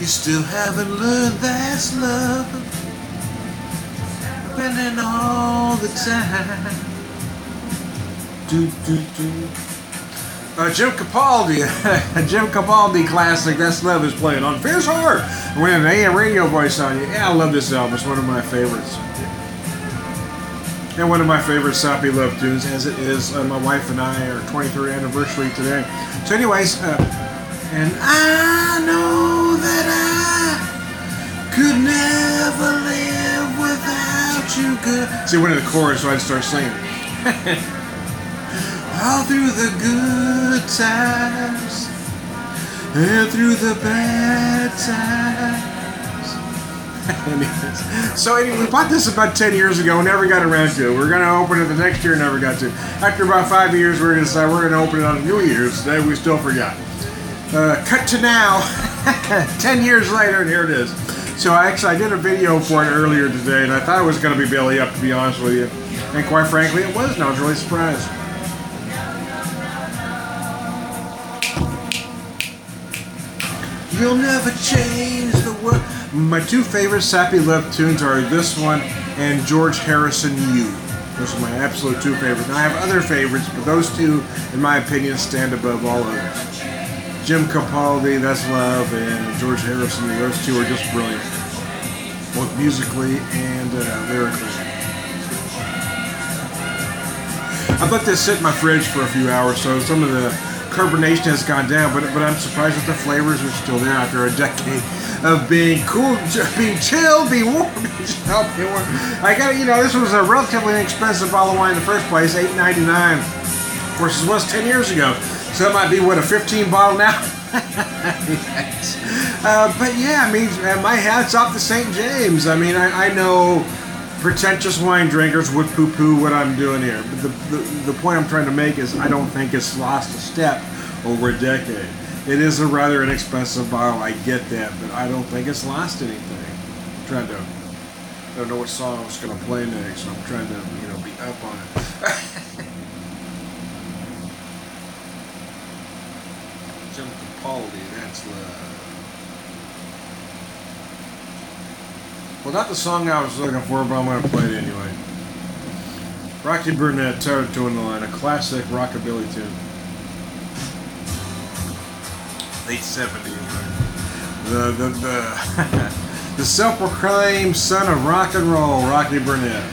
You still haven't learned that's love, spending all the time. Jim Capaldi classic, That's Love, is playing on Fierce Heart. With an AM radio voice on you. Yeah, I love this album. It's one of my favorites. And one of my favorite sappy love tunes, as it is my wife and I, our 23rd anniversary today. So anyways, and I know that I could never live without you, good. See, I went in the chorus, so I'd start singing. All through the good times and through the bad times. So anyway, we bought this about 10 years ago, never got around to it. We're going to open it the next year, never got to. After about 5 years, we're going to decide we're going to open it on New Year's. Today we still forgot. Cut to now, 10 years later, and here it is. So I did a video for it earlier today, and I thought it was going to be belly up, to be honest with you. And quite frankly, it was, and I was really surprised. You'll never change the world. My two favorite sappy love tunes are this one and George Harrison, You. Those are my absolute two favorites. Now, I have other favorites, but those two, in my opinion, stand above all others. Jim Capaldi, That's Love, and George Harrison, those two are just brilliant, both musically and lyrically. I've let this sit in my fridge for a few hours, so some of the carbonation has gone down, but I'm surprised that the flavors are still there after a decade of being cool, being chilled, being warm, being chilled, being warm. I got, this was a relatively inexpensive bottle of wine in the first place, $8.99. Of course, this was 10 years ago, so that might be, what, a 15 bottle now? Yes. But yeah, I mean, my hat's off to St. James. I mean, I know pretentious wine drinkers would poo-poo what I'm doing here. But the point I'm trying to make is I don't think it's lost a step over a decade. It is a rather inexpensive bottle, I get that, but I don't think it's lost anything. I don't know what song I was going to play next, so I'm trying to, be up on it. Jim Capaldi, That's Love. Well, not the song I was looking for, but I'm going to play it anyway. Rocky Burnett, Toe to in the Line, a classic rockabilly tune. Late 70s. The self-proclaimed son of rock and roll, Rocky Burnett.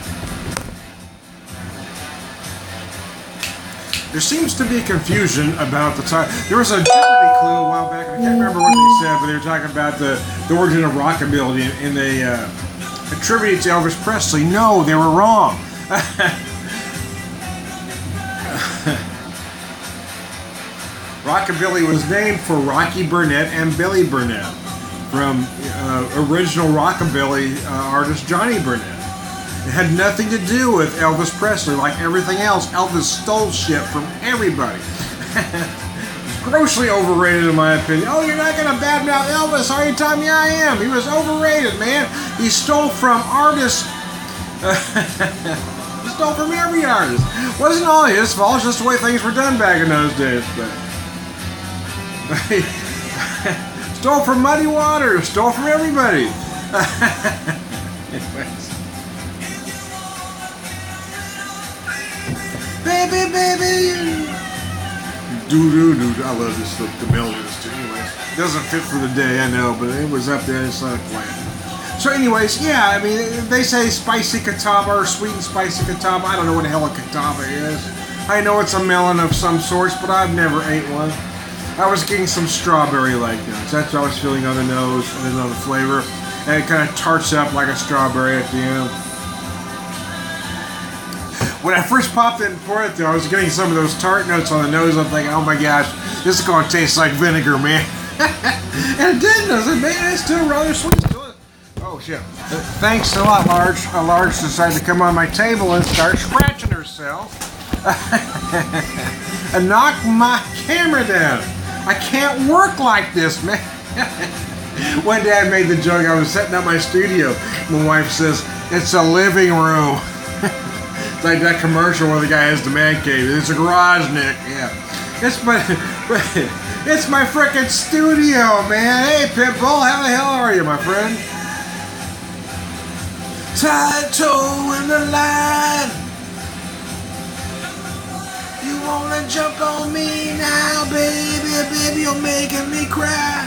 There seems to be confusion about the time. There was a Jeopardy clue a while back. I can't remember what they said, but they were talking about the origin of rockabilly, and they attributed it to Elvis Presley. No, they were wrong. Rockabilly was named for Rocky Burnett and Billy Burnett, from original rockabilly artist Johnny Burnett. It had nothing to do with Elvis Presley. Like everything else, Elvis stole shit from everybody. Grossly overrated, in my opinion. Oh, you're not going to badmouth Elvis, are you, Tom? Yeah, I am. He was overrated, man. He stole from artists. He stole from every artist. Wasn't all his fault. It's just the way things were done back in those days. But stole from Muddy Waters. Stole from everybody. Anyways. Baby, baby. Do-do-do. I love this, the melody of this too. Anyways, it doesn't fit for the day, I know, but it was up there. It's not playing. So anyways, yeah, I mean, they say spicy catawba or sweet and spicy catawba. I don't know what the hell a catawba is. I know it's a melon of some sorts, but I've never ate one. I was getting some strawberry-like notes. That's what I was feeling on the nose and then on the flavor. And it kind of tarts up like a strawberry at the end. When I first popped it and poured it, though, I was getting some of those tart notes on the nose. I'm thinking, oh my gosh, this is going to taste like vinegar, man. And it did, doesn't it, man? It's still rather sweet to it. Oh, shit. Thanks a lot, Large. Large decided to come on my table and start scratching herself. And knock my camera down. I can't work like this, man. One day I made the joke, I was setting up my studio. My wife says, it's a living room. It's like that commercial where the guy has the man cave. It's a garage, Nick. Yeah. It's my it's my frickin' studio, man. Hey, Pitbull, how the hell are you, my friend? Tied toe in the line. You wanna jump on me now, baby? Baby, you're making me cry.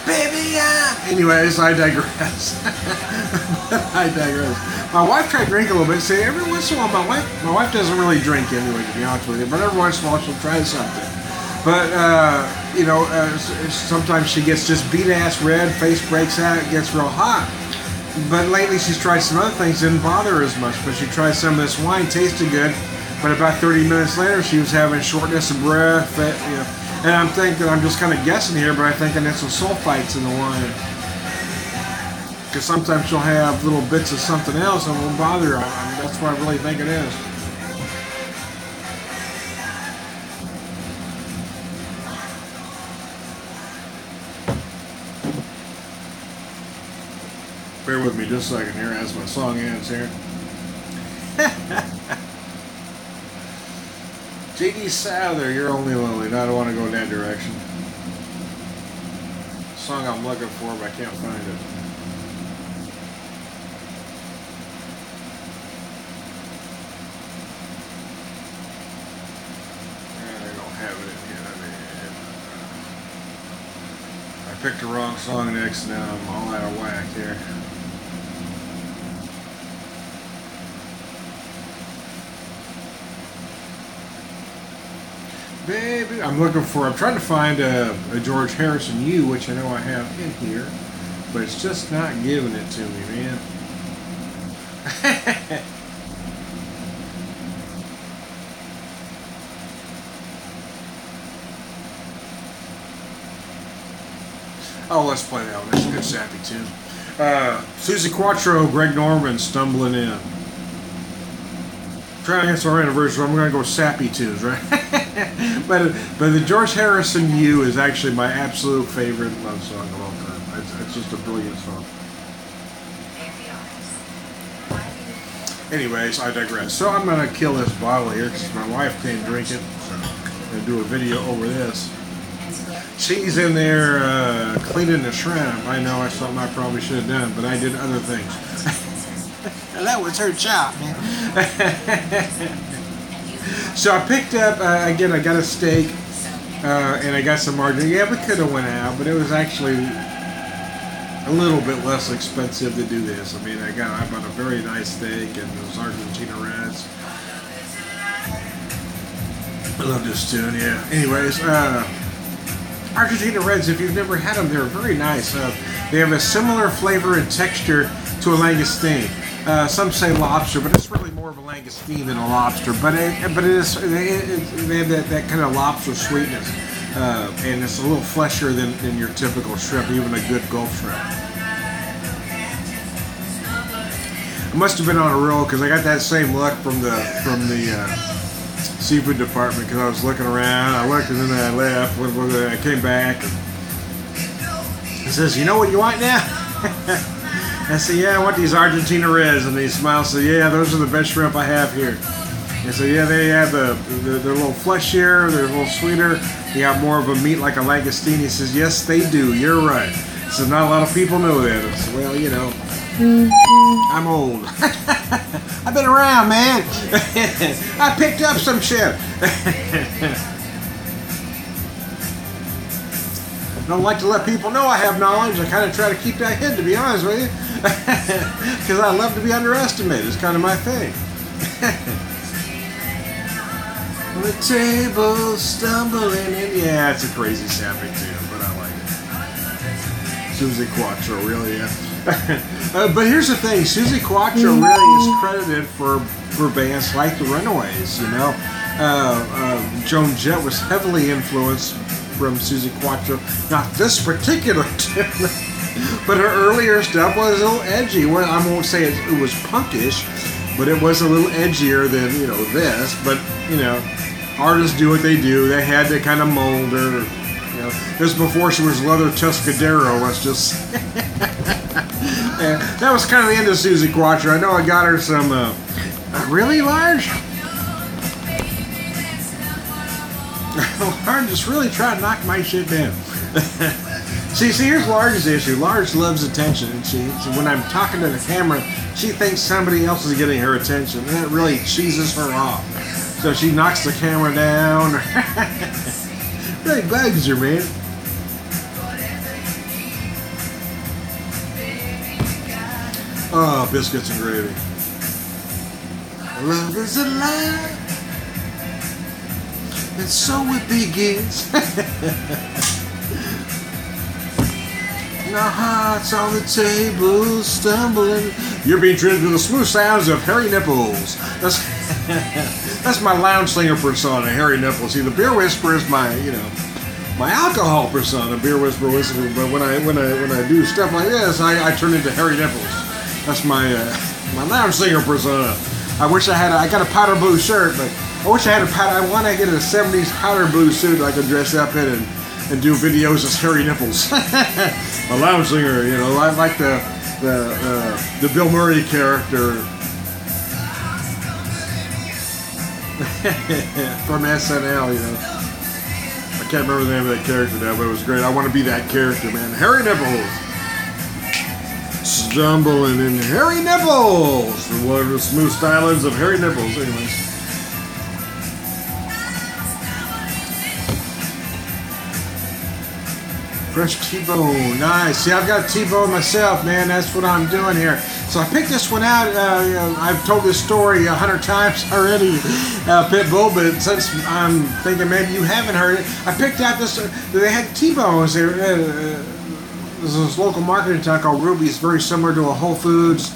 Baby, anyways, I digress. I digress. My wife tried to drink a little bit. See, every once in a while, my wife doesn't really drink anyway, to be honest with you. But every once in a while, she'll try something. But you know, sometimes she gets just beat ass red, face breaks out, it gets real hot. But lately, she's tried some other things, didn't bother her as much. But she tried some of this wine, tasted good. But about 30 minutes later, she was having shortness of breath. You know. And I'm thinking, I'm just kind of guessing here, but I'm thinking there's some sulfites in the wine. Because sometimes she'll have little bits of something else and it won't bother her. I mean, that's what I really think it is. Bear with me just a second here as my song ends here. J.D. Souther, You're Only Lonely. No, I don't want to go in that direction. Song I'm looking for, but I can't find it. I don't have it in here. I picked the wrong song next, now I'm all out of whack here. Baby, I'm trying to find a George Harrison U, which I know I have in here, but it's just not giving it to me, man. Oh, let's play that one. That's a good sappy tune. Susie Quattro, Greg Norman, Stumbling In. Trying to answer our anniversary, I'm going to go sappy tunes, right? but the George Harrison U is actually my absolute favorite love song of all time. It's just a brilliant song. Anyways, I digress. So I'm going to kill this bottle here because my wife can't drink it. I'm going to do a video over this. She's in there cleaning the shrimp. I know it's something I probably should have done, but I did other things. That was her job, man. So I picked up, again, I got a steak, and I got some margarine. Yeah, we could have went out, but it was actually a little bit less expensive to do this. I mean, I bought a very nice steak and those Argentina Reds. I love this tune, yeah. Anyways, Argentina Reds, if you've never had them, they're very nice. They have a similar flavor and texture to a langoustine. Some say lobster, but it's really more of a langoustine than a lobster. But they have that kind of lobster sweetness, and it's a little fleshier than your typical shrimp, even a good Gulf shrimp. I must have been on a roll because I got that same look from the seafood department because I was looking around. I looked and then I left. I came back. He says, "You know what you want now?" I said, "Yeah, I want these Argentina Reds." And he smiled and said, "Yeah, those are the best shrimp I have here." I said, "Yeah, they have they're a little fleshier, they're a little sweeter. They have more of a meat like a langoustine." He says, "Yes, they do. You're right." He said, "Not a lot of people know that." I said, "Well, you know, I'm old. I've been around, man. I picked up some shit." Don't like to let people know I have knowledge. I kind of try to keep that hidden, to be honest with you, because I love to be underestimated. It's kind of my thing. The table stumbling in. Yeah, it's a crazy sappy tune, but I like it. Susie Quattro, really, yeah. But here's the thing: Susie Quattro really is credited for bands like the Runaways. You know, Joan Jett was heavily influenced from Susie Quattro. Not this particular tune, but her earlier stuff was a little edgy. Well, I won't say it was punkish, but it was a little edgier than, you know, this. But, you know, artists do what they do. They had to kind of mold her. You know, this before she was Leather Tuscadero. Let's just. And that was kind of the end of Susie Quattro. I know I got her some really large. Lauren just really trying to knock my shit down. See, here's Laura's issue. Laura loves attention, and she when I'm talking to the camera, she thinks somebody else is getting her attention, and that really cheeses her off. So she knocks the camera down. Really bugs her, man. Oh, biscuits and gravy. Love is alive, and so it begins. Now hearts on the table, stumbling. You're being treated to the smooth sounds of hairy nipples. That's my lounge singer persona, hairy nipples. See, the beer whisperer is my, my alcohol persona, beer whisperer. But when I do stuff like this, I turn into hairy nipples. That's my lounge singer persona. I wish I got a powder blue shirt, but I wish I had I want to get a 70s powder blue suit I could dress up in and do videos as hairy nipples. A lounge singer, I like the Bill Murray character from SNL, I can't remember the name of that character now, but it was great. I want to be that character, man. Hairy nipples. Stumbling in hairy nipples. One of the smooth stylings of hairy nipples, anyways. Fresh T-bone, nice. See, I've got T-bone myself, man. That's what I'm doing here. So I picked this one out. I've told this story 100 times already, Pitbull, but since I'm thinking maybe you haven't heard it, I picked out this. They had T-bones there. There's this local market in town called Ruby's, very similar to a Whole Foods.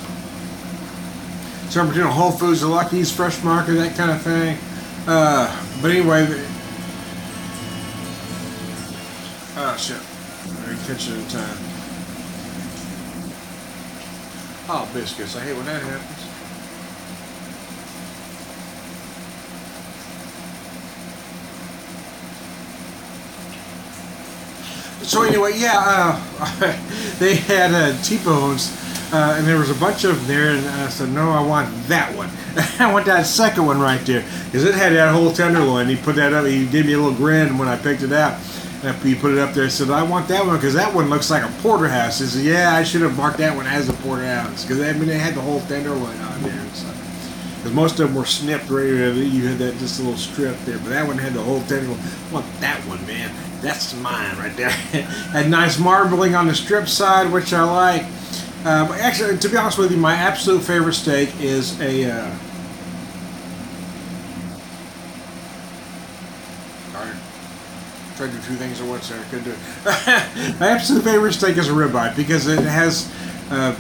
Somewhere between a Whole Foods, a Lucky's, Fresh Market, that kind of thing. But anyway, oh shit. Catch it in time. Oh, biscuits. I hate when that happens. So anyway, yeah, they had T-bones, and there was a bunch of them there, and I said, no, I want that one. I want that second one right there, because it had that whole tenderloin. He put that up, he gave me a little grin when I picked it out. After he put it up there, I said, I want that one because that one looks like a porterhouse. He said, yeah, I should have marked that one as a porterhouse because they had the whole tenderloin on there. Because most of them were snipped right there. You had that just a little strip there, but that one had the whole tenderloin. I want that one, man. That's mine right there. Had nice marbling on the strip side, which I like. But actually, to be honest with you, my absolute favorite steak is a... Tried to do two things at once there. I couldn't do it. My absolute favorite steak is a ribeye because it has,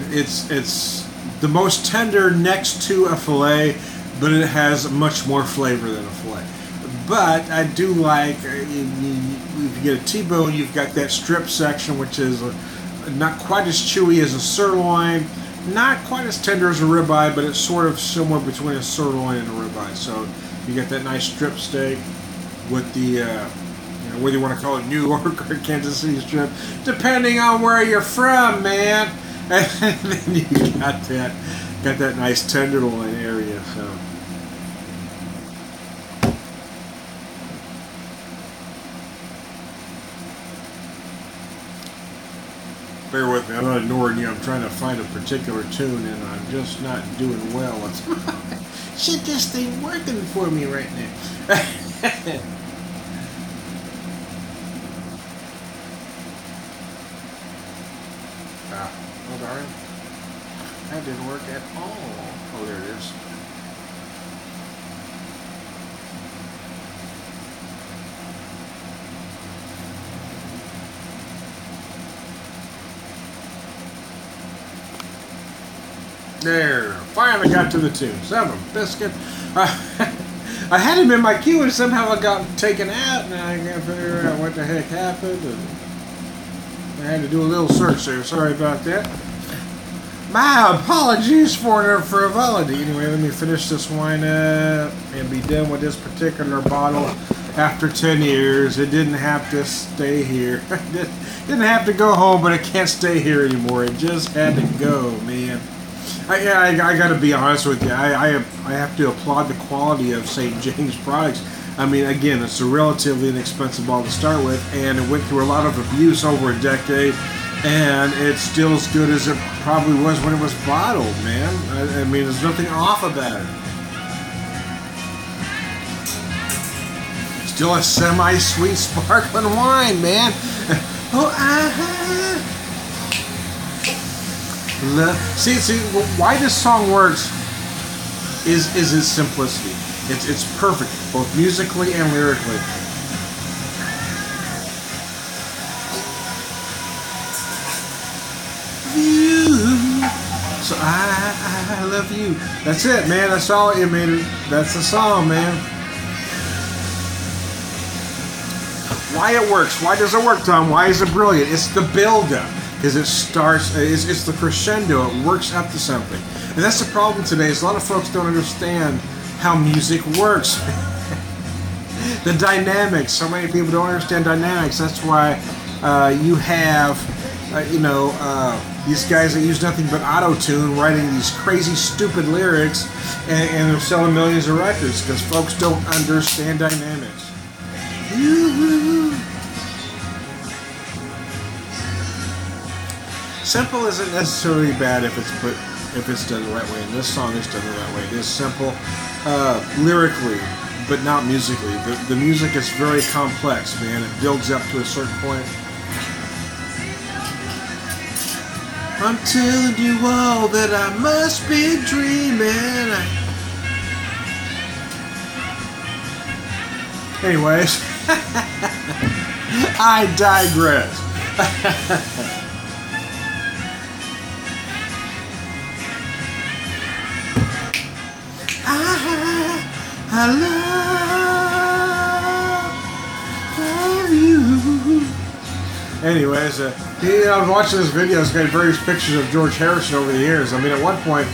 it's the most tender next to a fillet, but it has much more flavor than a fillet. But I do like, if you get a T-bone, you've got that strip section, which is not quite as chewy as a sirloin, not quite as tender as a ribeye, but it's sort of somewhere between a sirloin and a ribeye. So you get that nice strip steak with the whether you want to call it New York or Kansas City strip, depending on where you're from, man. And then you got that nice tenderloin area. So bear with me. I'm not ignoring you. I'm trying to find a particular tune, and I'm just not doing well. Shit just ain't working for me right now. Oh darn, that didn't work at all. Oh, there it is. There, finally got to the tune. Son of a biscuit. I had him in my queue and somehow I got taken out, and I can't figure out what the heck happened. And I had to do a little search there. Sorry about that. My apologies for their frivolity. Anyway, let me finish this wine up and be done with this particular bottle after 10 years. It didn't have to stay here. It didn't have to go home, but it can't stay here anymore. It just had to go, man. I got to be honest with you. I have to applaud the quality of St. James products. I mean, again, it's a relatively inexpensive bottle to start with, and it went through a lot of abuse over a decade, and it's still as good as it probably was when it was bottled, man. I mean, there's nothing off about it. Still a semi-sweet sparkling wine, man. Oh, see, why this song works is its simplicity. It's perfect, both musically and lyrically. So I love you. That's it, man. That's all you made. That's the song, man. Why it works? Why does it work, Tom? Why is it brilliant? It's the build-up. Because it starts, it's the crescendo. It works up to something. And that's the problem today, is a lot of folks don't understand how music works. The dynamics. So many people don't understand dynamics. That's why you have, these guys that use nothing but auto-tune writing these crazy, stupid lyrics, and they're selling millions of records because folks don't understand dynamics. Simple isn't necessarily bad if it's done the right way, and this song is done the right way. It is simple lyrically, but not musically. The music is very complex, man. It builds up to a certain point. I'm telling you all that I must be dreaming. Anyways, I digress. I love you. Anyways, I was watching this video. It's got various pictures of George Harrison over the years. I mean, at one point,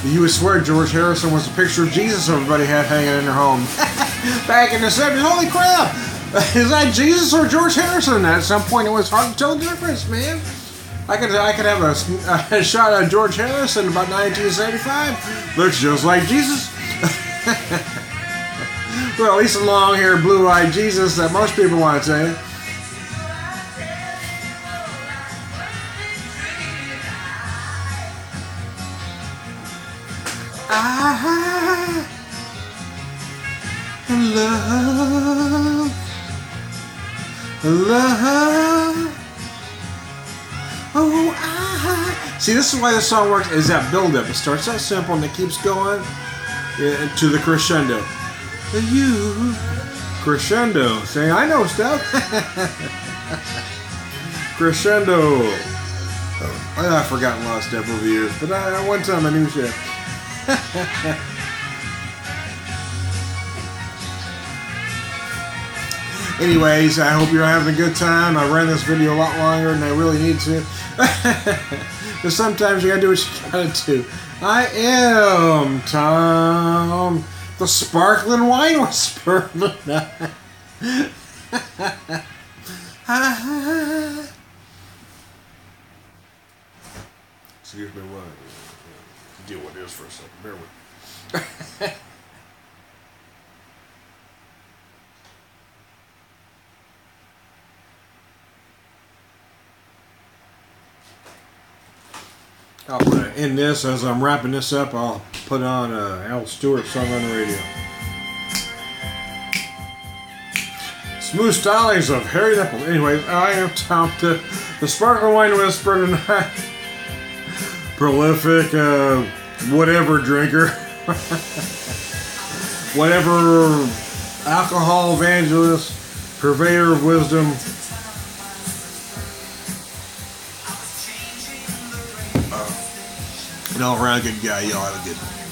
you would swear George Harrison was a picture of Jesus everybody had hanging in their home. Back in the 70s. Holy crap! Is that Jesus or George Harrison? At some point, it was hard to tell the difference, man. I could have a shot at George Harrison about 1975. Looks just like Jesus. Well, at least a long-haired, blue-eyed Jesus that most people want to say. I love. Oh, see, this is why this song works. Is that build-up? It starts out simple and it keeps going to the crescendo. You crescendo. Saying, I know stuff. Crescendo. I've forgotten a lot of stuff over the years, but one time I knew shit. Anyways, I hope you're having a good time. I ran this video a lot longer than I really need to. But sometimes you gotta do what you gotta do. I am Tom, the sparkling wine whisperer. Excuse me, what? Deal with this for a second. Bear with me. I'll end this as I'm wrapping this up. I'll put on Al Stewart song on the radio. Smooth stylings of Harry Nipple. Anyways, I am Tom, the sparkling wine whisperer tonight. Prolific, whatever drinker. Whatever alcohol evangelist. Purveyor of wisdom. An all-around good guy. Y'all have a good one.